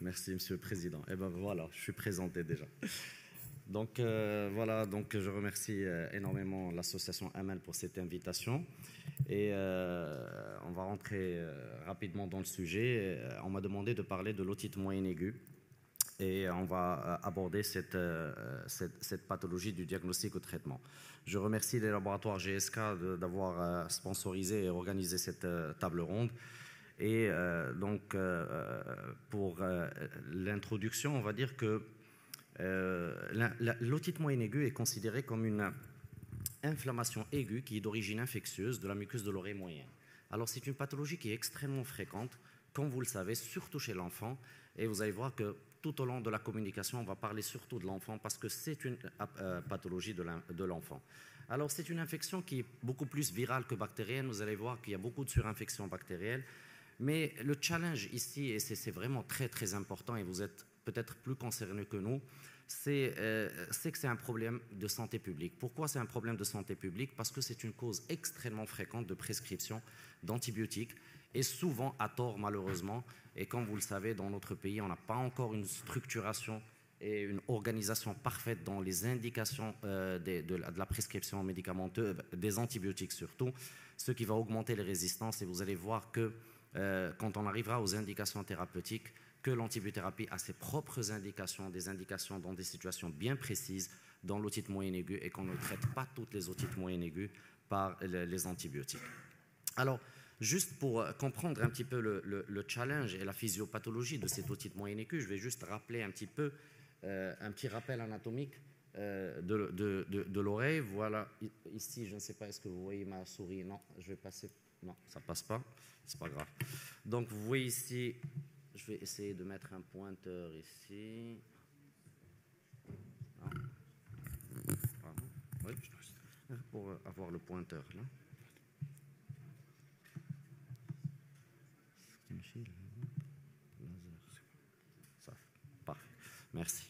Merci, Monsieur le Président. Eh ben voilà, je suis présenté déjà. Donc voilà, donc je remercie énormément l'association Amal pour cette invitation et on va rentrer rapidement dans le sujet. On m'a demandé de parler de l'otite moyenne aiguë et on va aborder cette pathologie du diagnostic au traitement. Je remercie les laboratoires GSK d'avoir sponsorisé et organisé cette table ronde. Et pour l'introduction, on va dire que l'otite moyenne aiguë est considérée comme une inflammation aiguë qui est d'origine infectieuse de la muqueuse de l'oreille moyenne. Alors c'est une pathologie qui est extrêmement fréquente, comme vous le savez, surtout chez l'enfant. Et vous allez voir que tout au long de la communication, on va parler surtout de l'enfant parce que c'est une pathologie de l'enfant. Alors c'est une infection qui est beaucoup plus virale que bactérienne. Vous allez voir qu'il y a beaucoup de surinfections bactériennes. Mais le challenge ici, et c'est vraiment très très important, et vous êtes peut-être plus concernés que nous, c'est que c'est un problème de santé publique. Pourquoi c'est un problème de santé publique? Parce que c'est une cause extrêmement fréquente de prescription d'antibiotiques, et souvent à tort malheureusement. Et comme vous le savez, dans notre pays, on n'a pas encore une structuration et une organisation parfaite dans les indications de la prescription médicamenteuse, des antibiotiques surtout, ce qui va augmenter les résistances. Et vous allez voir que quand on arrivera aux indications thérapeutiques, que l'antibiothérapie a ses propres indications, des indications dans des situations bien précises dans l'otite moyenne aiguë et qu'on ne traite pas toutes les otites moyennes aiguës par les antibiotiques. Alors, juste pour comprendre un petit peu le challenge et la physiopathologie de cette otite moyenne aiguë, je vais juste rappeler un petit peu, un petit rappel anatomique de l'oreille. Voilà, ici, je ne sais pas, est-ce que vous voyez ma souris? Non, je vais passer. Non, ça ne passe pas, c'est pas grave. Donc, vous voyez ici, je vais essayer de mettre un pointeur ici. Non. Pardon. Oui, pour avoir le pointeur là. Ça, parfait, merci.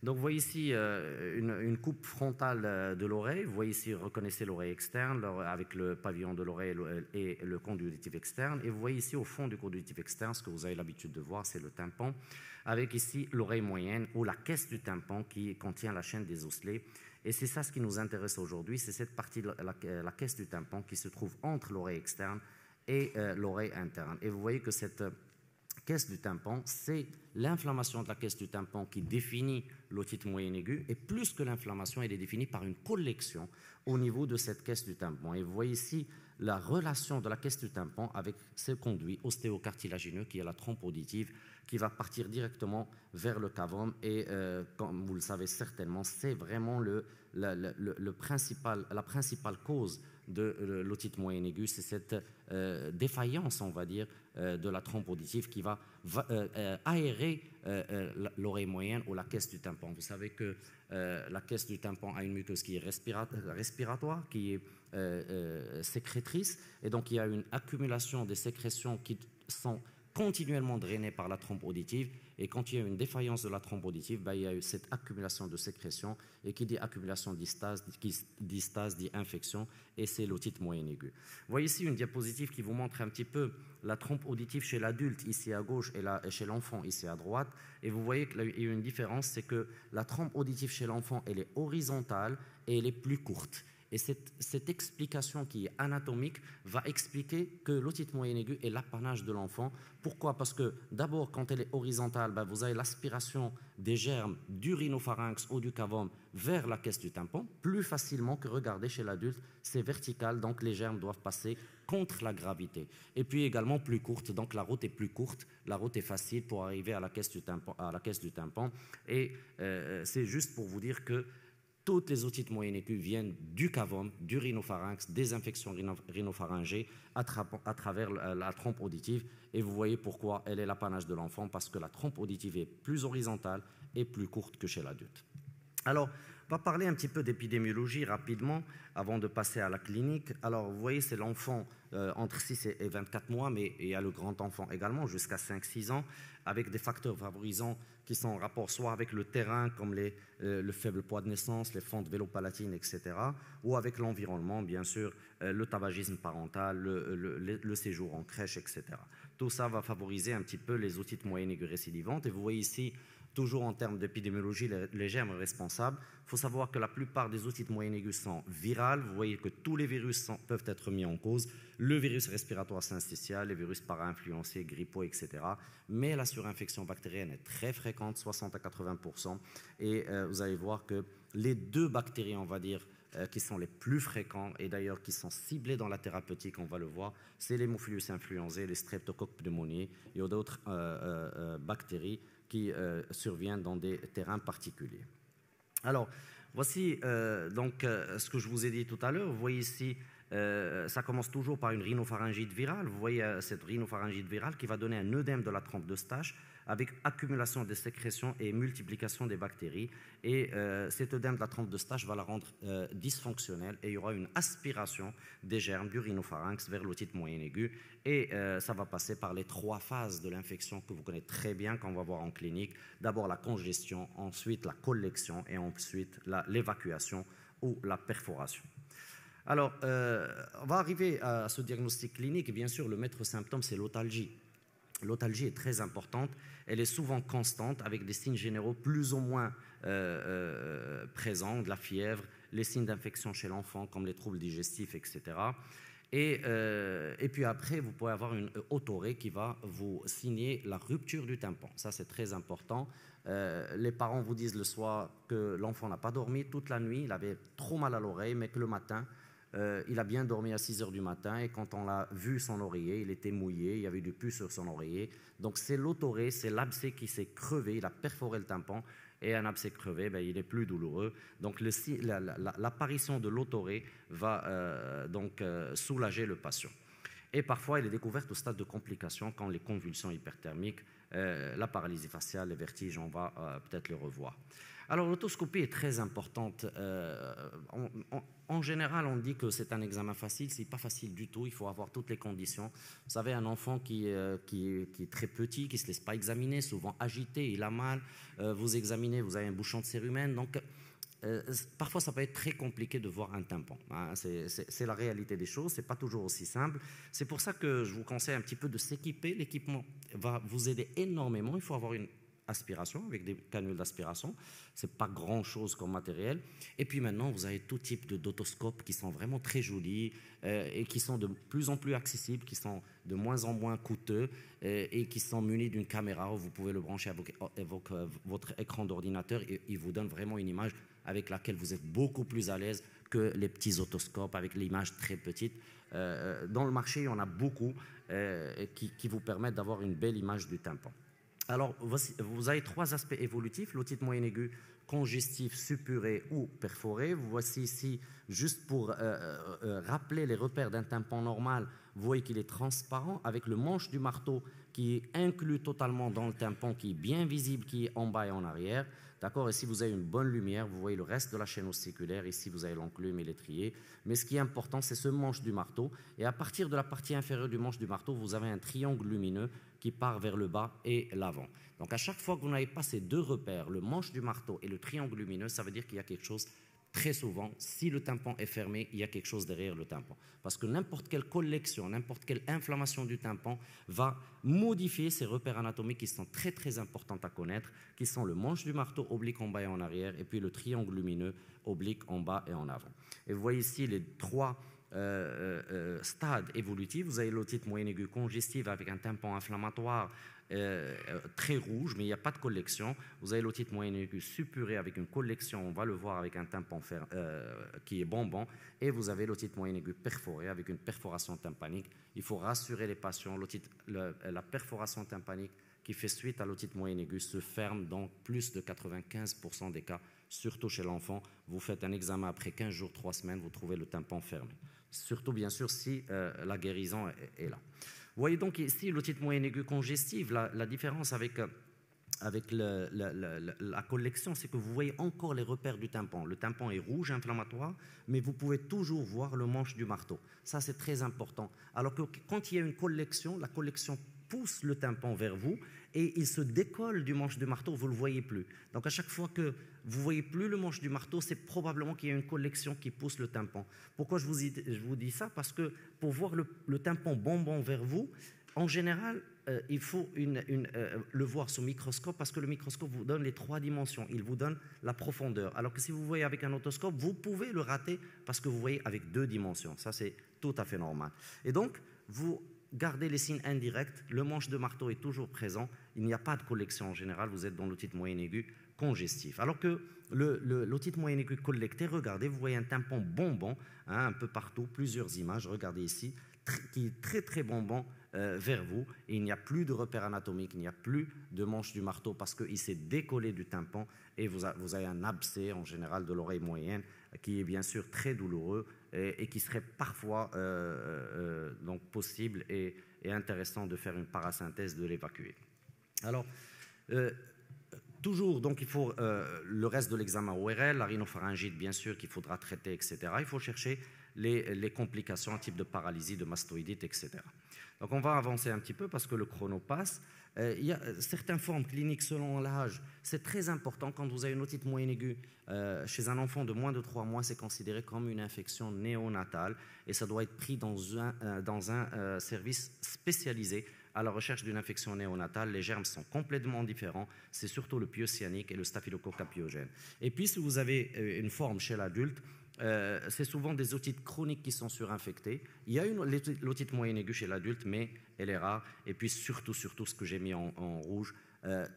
Donc vous voyez ici une coupe frontale de l'oreille. Vous voyez ici, reconnaissez l'oreille externe avec le pavillon de l'oreille et le conduit auditif externe. Et vous voyez ici au fond du conduit auditif externe, ce que vous avez l'habitude de voir, c'est le tympan, avec ici l'oreille moyenne ou la caisse du tympan qui contient la chaîne des osselets. Et c'est ça ce qui nous intéresse aujourd'hui, c'est cette partie, la caisse du tympan qui se trouve entre l'oreille externe et l'oreille interne. Et vous voyez que cette caisse du tympan, c'est l'inflammation de la caisse du tympan qui définit l'otite moyenne aiguë, et plus que l'inflammation, elle est définie par une collection au niveau de cette caisse du tympan. Et vous voyez ici la relation de la caisse du tympan avec ce conduit ostéocartilagineux qui est la trompe auditive, qui va partir directement vers le cavum. Et comme vous le savez certainement, c'est vraiment la principale cause de l'otite moyenne aiguë, c'est cette défaillance, on va dire, de la trompe auditive qui va aérer l'oreille moyenne ou la caisse du tympan. Vous savez que la caisse du tympan a une muqueuse qui est respiratoire, qui est sécrétrice, et donc il y a une accumulation des sécrétions qui sont continuellement drainées par la trompe auditive, et quand il y a une défaillance de la trompe auditive, il y a eu cette accumulation de sécrétions, et qui dit accumulation dit stase, dit infection, et c'est l'otite moyenne aiguë. Vous voyez ici une diapositive qui vous montre un petit peu la trompe auditive chez l'adulte ici à gauche et chez l'enfant ici à droite, et vous voyez qu'il y a une différence, c'est que la trompe auditive chez l'enfant, elle est horizontale et elle est plus courte. Et cette explication qui est anatomique va expliquer que l'otite moyenne aiguë est l'apanage de l'enfant. Pourquoi? Parce que d'abord, quand elle est horizontale, vous avez l'aspiration des germes du rhinopharynx ou du cavum vers la caisse du tympan, plus facilement que, regardez, chez l'adulte, c'est vertical, donc les germes doivent passer contre la gravité. Et puis également plus courte, donc la route est plus courte, la route est facile pour arriver à la caisse du tympan. Et c'est juste pour vous dire que toutes les otites moyennes aiguës viennent du cavum, du rhinopharynx, des infections rhinopharyngées à travers la trompe auditive. Et vous voyez pourquoi elle est l'apanage de l'enfant, parce que la trompe auditive est plus horizontale et plus courte que chez l'adulte. Alors, On va parler un petit peu d'épidémiologie rapidement avant de passer à la clinique. Alors, vous voyez, c'est l'enfant entre 6 et 24 mois, mais il y a le grand enfant également, jusqu'à 5-6 ans, avec des facteurs favorisants qui sont en rapport soit avec le terrain, comme le faible poids de naissance, les fentes vélopalatines, etc., ou avec l'environnement, bien sûr, le tabagisme parental, le séjour en crèche, etc. Tout ça va favoriser un petit peu les otites moyennes aiguës récidivantes. Et vous voyez ici, toujours en termes d'épidémiologie, les germes responsables. Il faut savoir que la plupart des otites moyennes aiguës sont virales. Vous voyez que tous les virus peuvent être mis en cause. Le virus respiratoire syncytial, les virus para-influencés, grippaux, etc. Mais la surinfection bactérienne est très fréquente, 60 à 80%. Et vous allez voir que les deux bactéries, on va dire, qui sont les plus fréquents et d'ailleurs qui sont ciblés dans la thérapeutique, on va le voir, c'est l'Haemophilus influenzae, les streptocoques pneumoniae. Il y a d'autres bactéries qui surviennent dans des terrains particuliers. Alors, voici donc ce que je vous ai dit tout à l'heure. Vous voyez ici, ça commence toujours par une rhinopharyngite virale. Vous voyez cette rhinopharyngite virale qui va donner un œdème de la trompe d'Eustache avec accumulation des sécrétions et multiplication des bactéries. Et cet œdème de la trompe d'Eustache va la rendre dysfonctionnelle et il y aura une aspiration des germes du rhinopharynx vers l'otite moyenne aiguë. Et ça va passer par les 3 phases de l'infection que vous connaissez très bien qu'on va voir en clinique. D'abord la congestion, ensuite la collection et ensuite l'évacuation ou la perforation. Alors, on va arriver à ce diagnostic clinique et bien sûr le maître symptôme c'est l'otalgie. L'otalgie est très importante, elle est souvent constante avec des signes généraux plus ou moins présents, de la fièvre, les signes d'infection chez l'enfant comme les troubles digestifs, etc. Et puis après, vous pouvez avoir une otorrhée qui va vous signer la rupture du tympan. Ça, c'est très important. Les parents vous disent le soir que l'enfant n'a pas dormi toute la nuit, il avait trop mal à l'oreille, mais que le matin, il a bien dormi à 6 heures du matin et quand on l'a vu son oreiller, il était mouillé, il y avait du pus sur son oreiller. Donc c'est l'otorrhée, c'est l'abcès qui s'est crevé, il a perforé le tympan et un abcès crevé, il est plus douloureux. Donc l'apparition de l'otorrhée va donc soulager le patient. Et parfois, elle est découverte au stade de complications quand les convulsions hyperthermiques, la paralysie faciale, les vertiges, on va peut-être les revoir. Alors, l'autoscopie est très importante. En général, on dit que c'est un examen facile. Ce n'est pas facile du tout. Il faut avoir toutes les conditions. Vous savez, un enfant qui est très petit, qui ne se laisse pas examiner, souvent agité, il a mal. Vous examinez, vous avez un bouchon de cérumen. Donc, parfois, ça peut être très compliqué de voir un tympan. Hein. C'est la réalité des choses. Ce n'est pas toujours aussi simple. C'est pour ça que je vous conseille un petit peu de s'équiper. L'équipement va vous aider énormément. Il faut avoir une aspiration, avec des canules d'aspiration. Ce n'est pas grand-chose comme matériel. Et puis maintenant, vous avez tout type d'autoscopes qui sont vraiment très jolis et qui sont de plus en plus accessibles, qui sont de moins en moins coûteux et qui sont munis d'une caméra où vous pouvez le brancher avec votre écran d'ordinateur et il vous donne vraiment une image avec laquelle vous êtes beaucoup plus à l'aise que les petits otoscopes avec l'image très petite. Dans le marché, il y en a beaucoup qui vous permettent d'avoir une belle image du tympan. Alors, vous avez 3 aspects évolutifs, l'otite moyenne aiguë, congestif, suppuré ou perforé. Vous voici ici, juste pour rappeler les repères d'un tympan normal, vous voyez qu'il est transparent avec le manche du marteau qui est inclus totalement dans le tympan, qui est bien visible, qui est en bas et en arrière. D'accord. Et si vous avez une bonne lumière, vous voyez le reste de la chaîne osticulaire. Ici, vous avez l'enclume et l'étrier. Mais ce qui est important, c'est ce manche du marteau. Et à partir de la partie inférieure du manche du marteau, vous avez un triangle lumineux qui part vers le bas et l'avant. Donc à chaque fois que vous n'avez pas ces 2 repères, le manche du marteau et le triangle lumineux, ça veut dire qu'il y a quelque chose. Très souvent, si le tympan est fermé, il y a quelque chose derrière le tympan. Parce que n'importe quelle collection, n'importe quelle inflammation du tympan va modifier ces repères anatomiques qui sont très très importants à connaître, qui sont le manche du marteau oblique en bas et en arrière, et puis le triangle lumineux oblique en bas et en avant. Et vous voyez ici les 3 stades évolutifs. Vous avez l'otite moyenne aiguë congestive avec un tympan inflammatoire très rouge, mais il n'y a pas de collection. Vous avez l'otite moyenne aiguë suppurée avec une collection, on va le voir avec un tympan qui est bonbon, et vous avez l'otite moyenne aiguë perforée avec une perforation tympanique. Il faut rassurer les patients, la perforation tympanique qui fait suite à l'otite moyenne aiguë se ferme dans plus de 95% des cas, surtout chez l'enfant. Vous faites un examen après 15 jours, 3 semaines, vous trouvez le tympan fermé. Surtout, bien sûr, si la guérison est là. Vous voyez donc ici l'otite moyenne aiguë congestive, la différence avec avec la collection, c'est que vous voyez encore les repères du tympan. Le tympan est rouge, inflammatoire, mais vous pouvez toujours voir le manche du marteau. Ça, c'est très important. Alors que quand il y a une collection, la collection pousse le tympan vers vous et il se décolle du manche du marteau, vous ne le voyez plus. Donc à chaque fois que vous ne voyez plus le manche du marteau, c'est probablement qu'il y a une collection qui pousse le tympan. Pourquoi je vous dis ça? Parce que pour voir le tympan bonbon vers vous, en général, il faut le voir sous microscope parce que le microscope vous donne les 3 dimensions, il vous donne la profondeur. Alors que si vous voyez avec un otoscope, vous pouvez le rater parce que vous voyez avec 2 dimensions. Ça, c'est tout à fait normal. Et donc, vous gardez les signes indirects, le manche de marteau est toujours présent, il n'y a pas de collection en général, vous êtes dans l'otite moyenne aiguë congestif. Alors que l'otite moyenne aiguë collectée, regardez, vous voyez un tympan bonbon, hein, un peu partout, plusieurs images, regardez ici, qui est très très bonbon vers vous, et il n'y a plus de repère anatomique, il n'y a plus de manche du marteau parce qu'il s'est décollé du tympan et vous avez un abcès en général de l'oreille moyenne qui est bien sûr très douloureux et qui serait parfois donc possible et intéressant de faire une parasynthèse, de l'évacuer. Alors, toujours, donc, il faut le reste de l'examen ORL, la rhinopharyngite, bien sûr, qu'il faudra traiter, etc. Il faut chercher les complications, type de paralysie, de mastoïdite, etc. Donc, on va avancer un petit peu parce que le chrono passe. Il y a certaines formes cliniques selon l'âge. C'est très important quand vous avez une otite moyenne aiguë chez un enfant de moins de 3 mois, c'est considéré comme une infection néonatale et ça doit être pris dans un service spécialisé à la recherche d'une infection néonatale. Les germes sont complètement différents, c'est surtout le pyocyannique et le staphylocoque pyogène. Et puis si vous avez une forme chez l'adulte, c'est souvent des otites chroniques qui sont surinfectées. Il y a l'otite moyenne aiguë chez l'adulte, mais elle est rare. Et puis surtout ce que j'ai mis en rouge,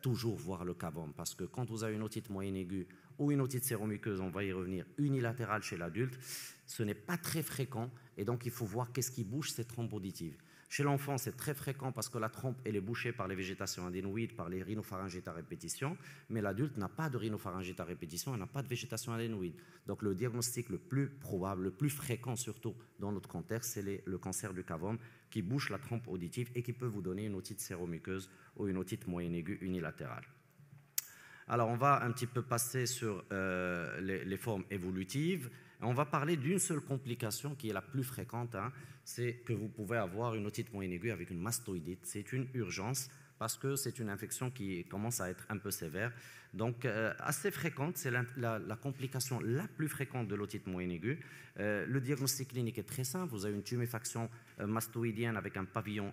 toujours voir le cavum. Parce que quand vous avez une otite moyenne aiguë ou une otite séromuqueuse, on va y revenir, unilatérale chez l'adulte, ce n'est pas très fréquent. Et donc il faut voir qu'est-ce qui bouge ces trompes auditives. Chez l'enfant, c'est très fréquent parce que la trompe elle est bouchée par les végétations adénoïdes, par les rhinopharyngites à répétition, mais l'adulte n'a pas de rhinopharyngite à répétition, elle n'a pas de végétation adénoïde. Donc le diagnostic le plus probable, le plus fréquent surtout dans notre contexte, c'est le cancer du cavum qui bouche la trompe auditive et qui peut vous donner une otite séromuqueuse ou une otite moyenne aiguë unilatérale. Alors on va un petit peu passer sur les formes évolutives. On va parler d'une seule complication qui est la plus fréquente, hein, c'est que vous pouvez avoir une otite moyenne aiguë avec une mastoïdite. C'est une urgence parce que c'est une infection qui commence à être un peu sévère. Donc assez fréquente, c'est la complication la plus fréquente de l'otite moyenne aiguë. Le diagnostic clinique est très simple, vous avez une tuméfaction mastoïdienne avec un pavillon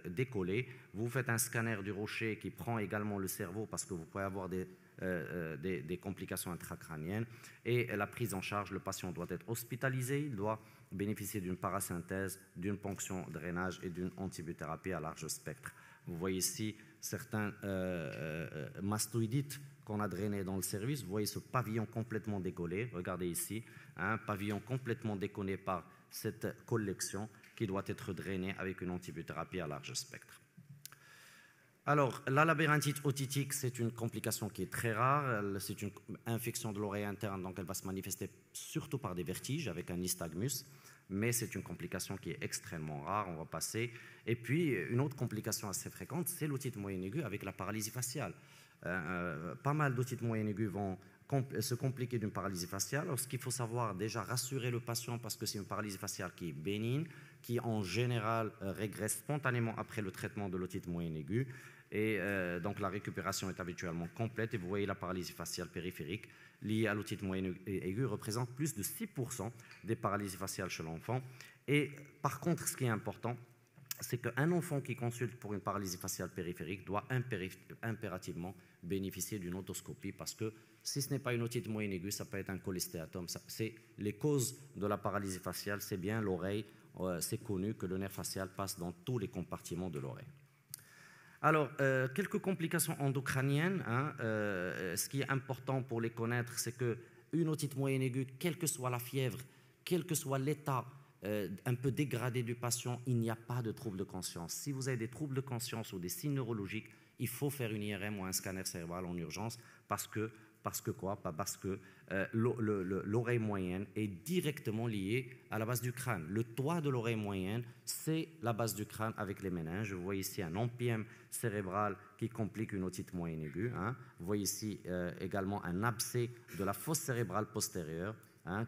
décollé. Vous faites un scanner du rocher qui prend également le cerveau parce que vous pouvez avoir des complications intracrâniennes et la prise en charge, le patient doit être hospitalisé, il doit bénéficier d'une parasynthèse, d'une ponction drainage et d'une antibiothérapie à large spectre. Vous voyez ici certains mastoïdites qu'on a drainés dans le service. Vous voyez ce pavillon complètement décollé. Regardez ici, un pavillon complètement décollé par cette collection qui doit être drainé avec une antibiothérapie à large spectre. Alors, la labyrinthite otitique, c'est une complication qui est très rare. C'est une infection de l'oreille interne, donc elle va se manifester surtout par des vertiges avec un nystagmus. Mais c'est une complication qui est extrêmement rare, on va passer. Et puis, une autre complication assez fréquente, c'est l'otite moyenne aiguë avec la paralysie faciale. Pas mal d'otites moyennes aiguës vont se compliquer d'une paralysie faciale. Alors, ce qu'il faut savoir, déjà rassurer le patient parce que c'est une paralysie faciale qui est bénigne, qui en général régresse spontanément après le traitement de l'otite moyenne aiguë. Et donc la récupération est habituellement complète et vous voyez la paralysie faciale périphérique liée à l'otite moyenne aiguë représente plus de 6% des paralysies faciales chez l'enfant. Et par contre, ce qui est important, c'est qu'un enfant qui consulte pour une paralysie faciale périphérique doit impérativement bénéficier d'une otoscopie parce que si ce n'est pas une otite moyenne aiguë, ça peut être un cholestéatome. C'est les causes de la paralysie faciale, c'est bien l'oreille, c'est connu que le nerf facial passe dans tous les compartiments de l'oreille. Alors, quelques complications endocrâniennes. Hein, ce qui est important pour les connaître, c'est qu'une otite moyenne aiguë, quelle que soit la fièvre, quel que soit l'état un peu dégradé du patient, il n'y a pas de trouble de conscience. Si vous avez des troubles de conscience ou des signes neurologiques, il faut faire une IRM ou un scanner cérébral en urgence parce que Parce que quoi? Parce que l'oreille moyenne est directement liée à la base du crâne. Le toit de l'oreille moyenne, c'est la base du crâne avec les méninges. Vous voyez ici un empyème cérébral qui complique une otite moyenne aiguë. Vous voyez ici également un abcès de la fosse cérébrale postérieure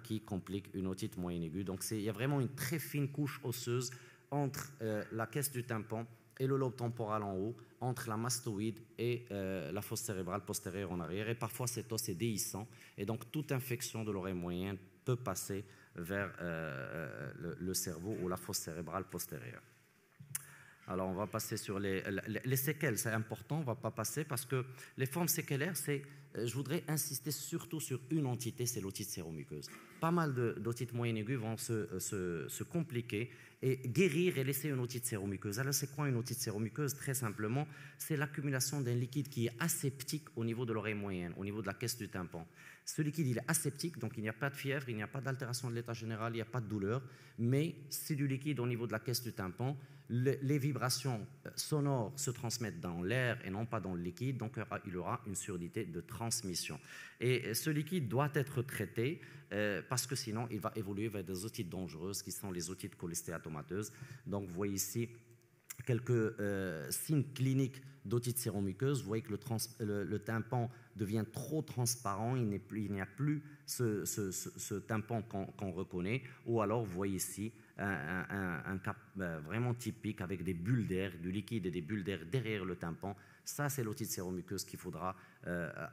qui complique une otite moyenne aiguë. Donc il y a vraiment une très fine couche osseuse entre la caisse du tympan et le lobe temporal en haut, entre la mastoïde et la fosse cérébrale postérieure en arrière. Et parfois, cet os est déhiscent. Et donc, toute infection de l'oreille moyenne peut passer vers le cerveau ou la fosse cérébrale postérieure. Alors, on va passer sur les séquelles. C'est important, on ne va pas passer parce que les formes séquelaires, je voudrais insister surtout sur une entité, c'est l'otite séromuqueuse. Pas mal d'otites moyennes aiguës vont se compliquer et guérir et laisser une otite séromuqueuse. Alors, c'est quoi une otite séromuqueuse? Très simplement, c'est l'accumulation d'un liquide qui est aseptique au niveau de l'oreille moyenne, au niveau de la caisse du tympan. Ce liquide, il est aseptique, donc il n'y a pas de fièvre, il n'y a pas d'altération de l'état général, il n'y a pas de douleur, mais c'est du liquide au niveau de la caisse du tympan. Les vibrations sonores se transmettent dans l'air et non pas dans le liquide, donc il y aura une surdité de transmission. Et ce liquide doit être traité parce que sinon il va évoluer vers des otites dangereuses qui sont les otites cholestéatomateuses. Donc vous voyez ici quelques signes cliniques d'otite séromuqueuse. Vous voyez que le tympan devient trop transparent, il n'y a plus ce tympan qu'on reconnaît, ou alors vous voyez ici un cas vraiment typique avec des bulles d'air, du liquide et des bulles d'air derrière le tympan. Ça, c'est l'otite séromuqueuse qu'il faudra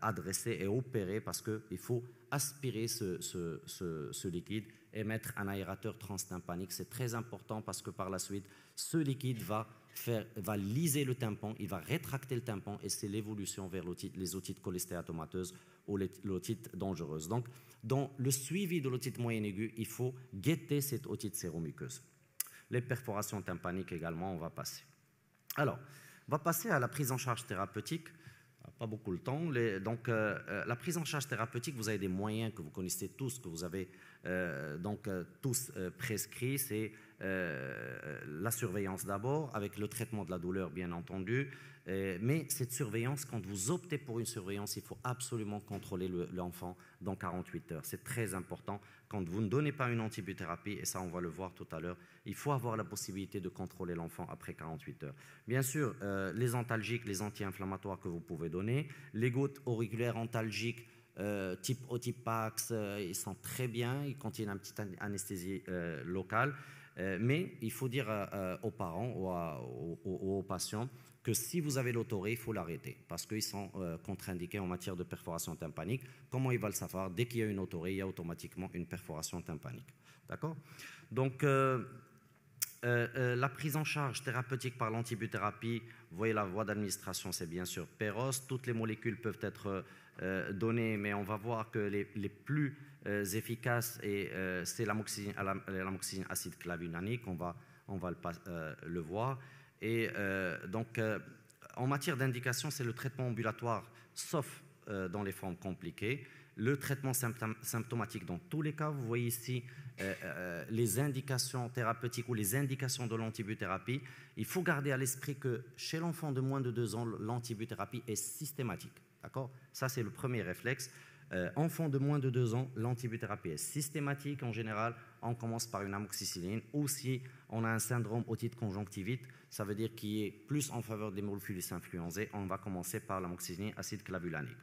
adresser et opérer parce qu'il faut aspirer ce liquide et mettre un aérateur transtympanique. C'est très important parce que par la suite, ce liquide va liser le tympan, il va rétracter le tympan et c'est l'évolution vers les otites cholestéatomateuses ou l'otite dangereuse. Donc, dans le suivi de l'otite moyenne aiguë, il faut guetter cette otite séromuqueuse. Les perforations tympaniques également, on va passer. Alors, on va passer à la prise en charge thérapeutique. Pas beaucoup le temps. La prise en charge thérapeutique, vous avez des moyens que vous connaissez tous, que vous avez tous prescrits. C'est la surveillance d'abord, avec le traitement de la douleur, bien entendu. Mais cette surveillance, quand vous optez pour une surveillance, il faut absolument contrôler l'enfant dans 48 heures. C'est très important. Quand vous ne donnez pas une antibiothérapie, et ça on va le voir tout à l'heure, il faut avoir la possibilité de contrôler l'enfant après 48 heures. Bien sûr, les antalgiques, les anti-inflammatoires que vous pouvez donner, les gouttes auriculaires antalgiques type Otipax, ils sont très bien, ils contiennent une petite anesthésie locale, mais il faut dire aux parents ou aux patients que si vous avez l'autoré, il faut l'arrêter parce qu'ils sont contre-indiqués en matière de perforation tympanique. Comment il va le savoir? Dès qu'il y a une autoré, il y a automatiquement une perforation tympanique. D'accord? Donc, la prise en charge thérapeutique par l'antibiothérapie, vous voyez la voie d'administration, c'est bien sûr Péros. Toutes les molécules peuvent être données, mais on va voir que les plus efficaces, c'est l'amoxicilline acide clavulanique, on va le voir. Et en matière d'indication, c'est le traitement ambulatoire, sauf dans les formes compliquées. Le traitement symptomatique, dans tous les cas, vous voyez ici les indications thérapeutiques ou les indications de l'antibiothérapie. Il faut garder à l'esprit que chez l'enfant de moins de 2 ans, l'antibiothérapie est systématique. D'accord? Ça, c'est le premier réflexe. Enfant de moins de 2 ans, l'antibiothérapie est systématique. En général, on commence par une amoxicilline. Ou si on a un syndrome otite conjonctivite, ça veut dire qu'il est plus en faveur des hémophilus influenzae, on va commencer par l'amoxicilline acide clavulanique.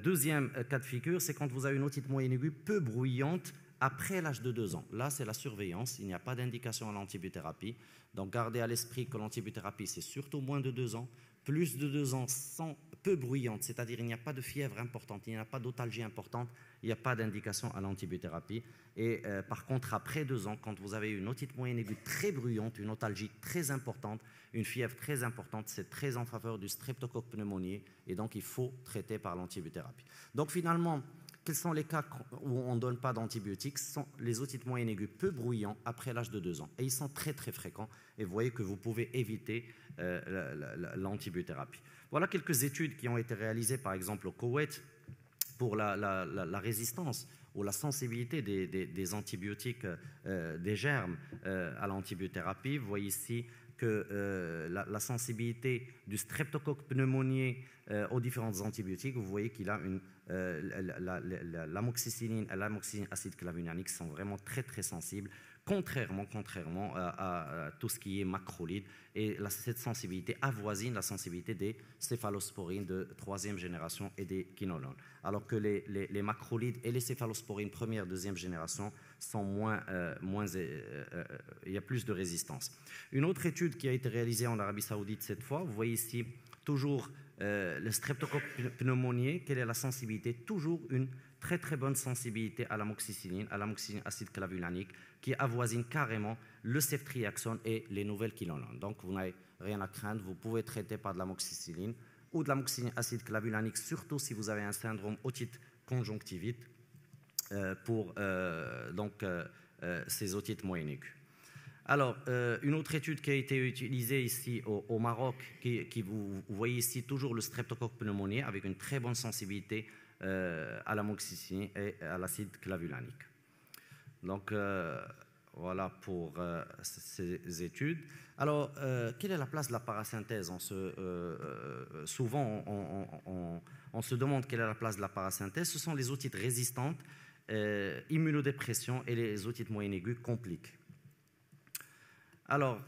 Deuxième cas de figure, c'est quand vous avez une otite moyenne aiguë peu bruyante après l'âge de 2 ans. Là, c'est la surveillance, il n'y a pas d'indication à l'antibiothérapie. Donc, gardez à l'esprit que l'antibiothérapie, c'est surtout moins de 2 ans. Plus de 2 ans, peu bruyante, c'est-à-dire il n'y a pas de fièvre importante, il n'y a pas d'otalgie importante, il n'y a pas d'indication à l'antibiothérapie. Et par contre, après 2 ans, quand vous avez une otite moyenne aiguë très bruyante, une otalgie très importante, une fièvre très importante, c'est très en faveur du streptocoque pneumoniae et donc il faut traiter par l'antibiothérapie. Donc finalement, quels sont les cas où on ne donne pas d'antibiotiques? Ce sont les otites moyennes aiguës peu bruyants après l'âge de 2 ans. Et ils sont très très fréquents et vous voyez que vous pouvez éviter l'antibiothérapie. Voilà quelques études qui ont été réalisées par exemple au Koweït pour la résistance ou la sensibilité des antibiotiques, des germes à l'antibiothérapie. Vous voyez ici que la sensibilité du streptocoque pneumoniae aux différents antibiotiques, vous voyez qu'il a l'amoxicilline et l'amoxicilline acide clavulanique sont vraiment très très sensibles, contrairement à tout ce qui est macrolide. Et cette sensibilité avoisine la sensibilité des céphalosporines de 3e génération et des quinolones. Alors que les macrolides et les céphalosporines première, 2e génération sont il y a plus de résistance. Une autre étude qui a été réalisée en Arabie Saoudite cette fois, vous voyez ici toujours le streptocoque pneumoniae, quelle est la sensibilité? Toujours une très très bonne sensibilité à l'amoxicilline acide clavulanique, qui avoisine carrément le ceftriaxone et les nouvelles quinolones. Donc vous n'avez rien à craindre, vous pouvez traiter par de l'amoxicilline ou de l'amoxicilline acide clavulanique, surtout si vous avez un syndrome otite conjonctivite pour ces otites moyennes aiguës. Alors, une autre étude qui a été utilisée ici au Maroc, vous voyez ici toujours le streptocoque pneumoniae avec une très bonne sensibilité à l'amoxicilline et à l'acide clavulanique. Donc, voilà pour ces études. Alors, quelle est la place de la parasynthèse? Souvent, on se demande quelle est la place de la parasynthèse. Ce sont les otites résistantes, immunodépression et les otites moyennes aiguës compliquent. Alors,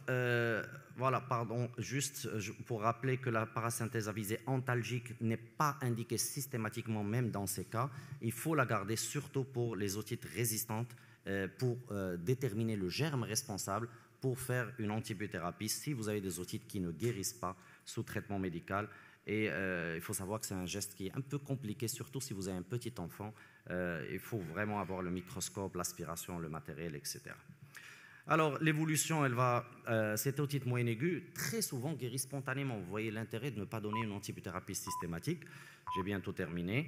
voilà, pardon, juste pour rappeler que la parasynthèse à visée antalgique n'est pas indiquée systématiquement, même dans ces cas. Il faut la garder surtout pour les otites résistantes, pour déterminer le germe responsable, pour faire une antibiothérapie si vous avez des otites qui ne guérissent pas sous traitement médical. Et il faut savoir que c'est un geste qui est un peu compliqué, surtout si vous avez un petit enfant. Il faut vraiment avoir le microscope, l'aspiration, le matériel, etc. Alors, l'évolution, cette otite moyenne aiguë, très souvent guérit spontanément. Vous voyez l'intérêt de ne pas donner une antibiothérapie systématique. J'ai bientôt terminé.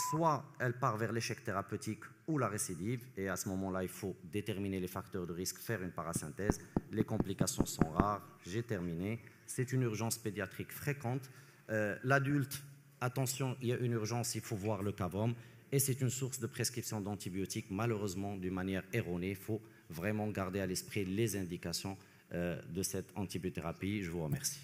Soit elle part vers l'échec thérapeutique ou la récidive, et à ce moment-là, il faut déterminer les facteurs de risque, faire une parasynthèse. Les complications sont rares. J'ai terminé. C'est une urgence pédiatrique fréquente. L'adulte, attention, il y a une urgence, il faut voir le CAVOM. Et c'est une source de prescription d'antibiotiques, malheureusement, d'une manière erronée. Il faut vraiment garder à l'esprit les indications de cette antibiothérapie. Je vous remercie.